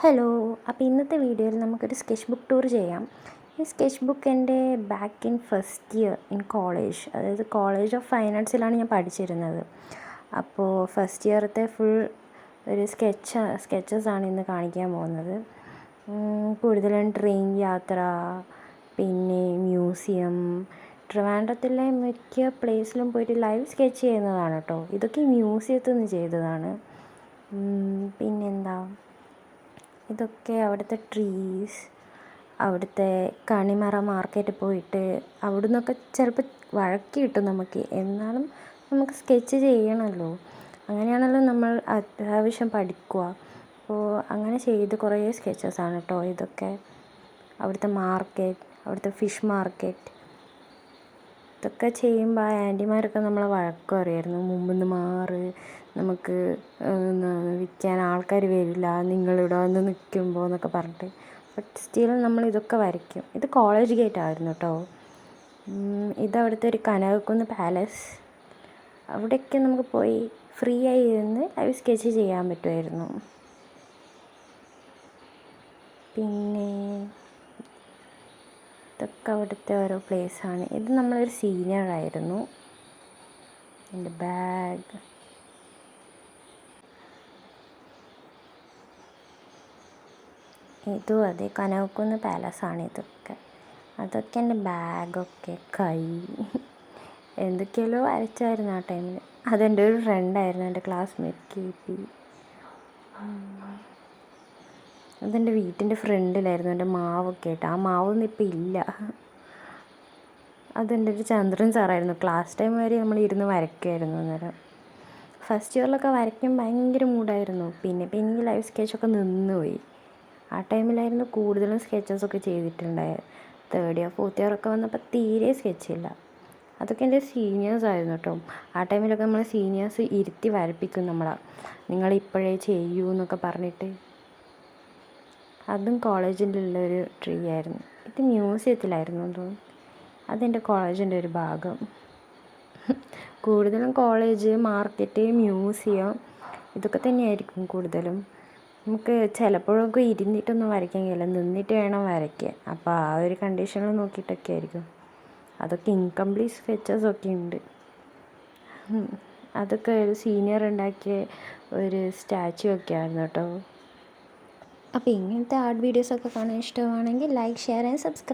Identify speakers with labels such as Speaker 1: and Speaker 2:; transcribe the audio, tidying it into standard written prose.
Speaker 1: Hello. അപ്പോൾ ഇന്നത്തെ വീഡിയോയിൽ നമുക്കൊരു സ്കെച്ച് ബുക്ക് ടൂർ ചെയ്യാം. ഈ സ്കെച്ച് ബുക്ക് എൻ്റെ back in first year in college, അതായത് കോളേജ് ഓഫ് ഫൈൻ ആർട്സിലാണ് ഞാൻ പഠിച്ചിരുന്നത്. അപ്പോൾ ഫസ്റ്റ് ഇയറത്തെ ഫുൾ ഒരു സ്കെച്ചസാണ് ഇന്ന് കാണിക്കാൻ പോകുന്നത്. കൂടുതലും ട്രെയിൻ യാത്ര, പിന്നെ മ്യൂസിയം, ട്രിവാൻഡ്രത്തിലെ മിക്ക പ്ലേസിലും പോയിട്ട് ലൈവ് സ്കെച്ച് ചെയ്യുന്നതാണ് കേട്ടോ. ഇതൊക്കെ മ്യൂസിയത്തിൽ നിന്ന് ചെയ്തതാണ്. പിന്നെന്താ, ഇതൊക്കെ അവിടുത്തെ ട്രീസ്, അവിടുത്തെ കണിമറ മാർക്കറ്റിൽ പോയിട്ട് അവിടെ നിന്നൊക്കെ ചിലപ്പോൾ വഴക്ക് കിട്ടും നമുക്ക്, എന്നാലും നമുക്ക് സ്കെച്ച് ചെയ്യണമല്ലോ, അങ്ങനെയാണല്ലോ നമ്മൾ അത്യാവശ്യം പഠിക്കുക. അപ്പോൾ അങ്ങനെ ചെയ്ത് കുറേ സ്കെച്ചസാണ് കേട്ടോ ഇതൊക്കെ. അവിടുത്തെ മാർക്കറ്റ്, അവിടുത്തെ ഫിഷ് മാർക്കറ്റ്, ഇതൊക്കെ ചെയ്യുമ്പോൾ ആ ആൻറ്റിമാരൊക്കെ നമ്മളെ വഴക്ക് പറയുമായിരുന്നു. മുമ്പിൽ നിന്ന് മാറ്, നമുക്ക് വിൽക്കാൻ ആൾക്കാർ വരില്ല, നിങ്ങളിവിടെ വന്ന് നിൽക്കുമ്പോൾ എന്നൊക്കെ പറഞ്ഞിട്ട്. ബട്ട് സ്റ്റിൽ നമ്മൾ ഇതൊക്കെ വരയ്ക്കും. ഇത് കോളേജ് ഗേറ്റ് ആയിരുന്നു കേട്ടോ. ഇതവിടുത്തെ ഒരു കനകക്കുന്ന് പാലസ്. അവിടെയൊക്കെ നമുക്ക് പോയി ഫ്രീ ആയി ഇരുന്ന് ലൈവ് സ്കെച്ച് ചെയ്യാൻ പറ്റുമായിരുന്നു. പിന്നെ ഇതൊക്കെ അവിടുത്തെ ഓരോ പ്ലേസാണ്. ഇത് നമ്മളൊരു സീനിയറായിരുന്നു. എൻ്റെ ബാഗ്, ഇതും അതെ കനകക്കുന്ന് പാലസാണ്. അതൊക്കെ എൻ്റെ ബാഗൊക്കെ, കൈ, എന്തൊക്കെയല്ലോ വരച്ചായിരുന്നു ആ ടൈമിൽ. അതെൻ്റെ ഒരു ഫ്രണ്ടായിരുന്നു, എൻ്റെ ക്ലാസ്മേറ്റ് KP. അതെൻ്റെ വീട്ടിൻ്റെ ഫ്രണ്ടിലായിരുന്നു എൻ്റെ മാവൊക്കെ ആയിട്ട്. ആ മാവൊന്നും ഇപ്പം ഇല്ല. അതെൻ്റെ ഒരു ചന്ദ്രൻ സാറായിരുന്നു. ക്ലാസ് ടൈം വരെ നമ്മൾ ഇരുന്ന് വരയ്ക്കുമായിരുന്നു. അന്നേരം ഫസ്റ്റ് ഇയറിലൊക്കെ വരയ്ക്കാൻ ഭയങ്കര മൂഡായിരുന്നു. പിന്നെ എനിക്ക് ലൈവ് സ്കെച്ചൊക്കെ നിന്നുപോയി. ആ ടൈമിലായിരുന്നു കൂടുതലും സ്കെച്ചസൊക്കെ ചെയ്തിട്ടുണ്ടായത്. തേർഡ് ഇയർ ഫോർത്ത് ഇയർ ഒക്കെ വന്നപ്പോൾ തീരെ സ്കെച്ചില്ല. അതൊക്കെ എൻ്റെ സീനിയേഴ്സായിരുന്നു കേട്ടോ. ആ ടൈമിലൊക്കെ നമ്മൾ സീനിയേഴ്സ് ഇരുത്തി വരപ്പിക്കും നമ്മളെ, നിങ്ങളിപ്പോഴേ ചെയ്യൂ എന്നൊക്കെ പറഞ്ഞിട്ട്. അതും കോളേജിലുള്ളൊരു ട്രീ ആയിരുന്നു. ഇത് മ്യൂസിയത്തിലായിരുന്നു തോന്നുന്നു. അതെൻ്റെ കോളേജിൻ്റെ ഒരു ഭാഗം. കൂടുതലും കോളേജ്, മാർക്കറ്റ്, മ്യൂസിയം, ഇതൊക്കെ തന്നെയായിരിക്കും കൂടുതലും. നമുക്ക് ചിലപ്പോഴൊക്കെ ഇരുന്നിട്ടൊന്നും വരയ്ക്കാൻ കഴിയില്ല, നിന്നിട്ട് വേണം വരയ്ക്കാൻ. അപ്പോൾ ആ ഒരു കണ്ടീഷനിൽ നോക്കിയിട്ടൊക്കെ ആയിരിക്കും. അതൊക്കെ ഇൻകംപ്ലീറ്റ് സ്കെച്ചസൊക്കെ ഉണ്ട്. അതൊക്കെ ഒരു സീനിയർ ഉണ്ടാക്കിയ ഒരു സ്റ്റാച്ചു ഒക്കെ ആയിരുന്നു കേട്ടോ. അപ്പോൾ ഇങ്ങനത്തെ ആർട്ട് വീഡിയോസൊക്കെ കാണാൻ ഇഷ്ടമാണെങ്കിൽ ലൈക്ക്, ഷെയർ ആൻഡ് സബ്സ്ക്രൈബ്.